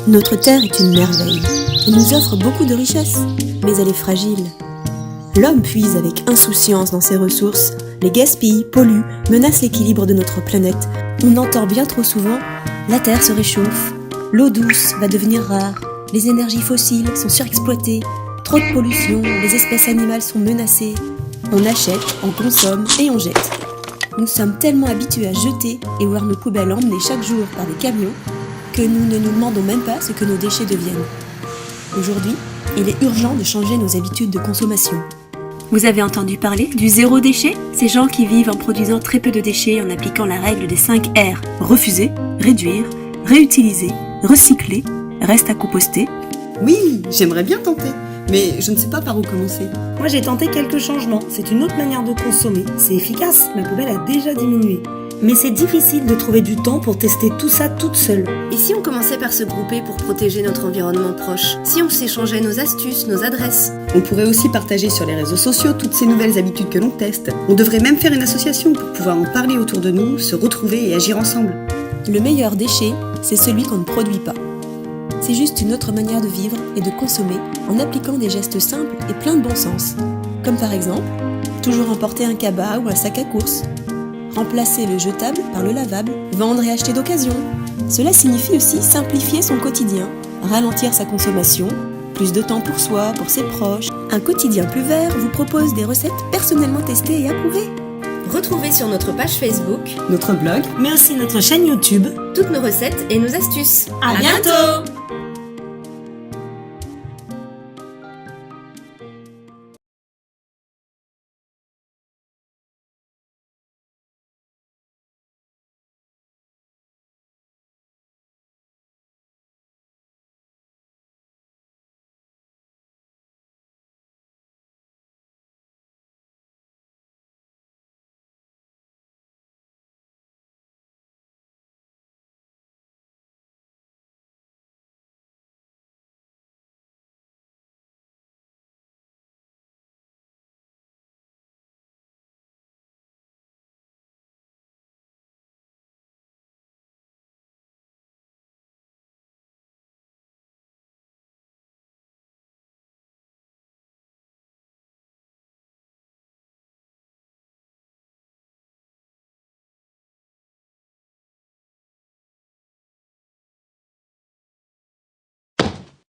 Notre Terre est une merveille. Elle nous offre beaucoup de richesses, mais elle est fragile. L'homme puise avec insouciance dans ses ressources, les gaspille, pollue, menace l'équilibre de notre planète. On entend bien trop souvent « la Terre se réchauffe »,« l'eau douce va devenir rare », les énergies fossiles sont surexploitées, trop de pollution, les espèces animales sont menacées. On achète, on consomme et on jette. Nous sommes tellement habitués à jeter et voir nos poubelles emmenées chaque jour par des camions que nous ne nous demandons même pas ce que nos déchets deviennent. Aujourd'hui, il est urgent de changer nos habitudes de consommation. Vous avez entendu parler du zéro déchet ? Ces gens qui vivent en produisant très peu de déchets en appliquant la règle des 5 R. Refuser, réduire, réutiliser, recycler, reste à composter. Oui, j'aimerais bien tenter, mais je ne sais pas par où commencer. Moi j'ai tenté quelques changements, c'est une autre manière de consommer. C'est efficace, ma poubelle a déjà diminué. Mais c'est difficile de trouver du temps pour tester tout ça toute seule. Et si on commençait par se grouper pour protéger notre environnement proche ? Si on s'échangeait nos astuces, nos adresses ? On pourrait aussi partager sur les réseaux sociaux toutes ces nouvelles habitudes que l'on teste. On devrait même faire une association pour pouvoir en parler autour de nous, se retrouver et agir ensemble. Le meilleur déchet, c'est celui qu'on ne produit pas. C'est juste une autre manière de vivre et de consommer en appliquant des gestes simples et pleins de bon sens. Comme par exemple, toujours emporter un cabas ou un sac à course. Remplacer le jetable par le lavable, vendre et acheter d'occasion. Cela signifie aussi simplifier son quotidien, ralentir sa consommation, plus de temps pour soi, pour ses proches. Un quotidien plus vert vous propose des recettes personnellement testées et approuvées. Retrouvez sur notre page Facebook, Notre blog, Mais aussi notre chaîne YouTube. toutes nos recettes et nos astuces. À bientôt.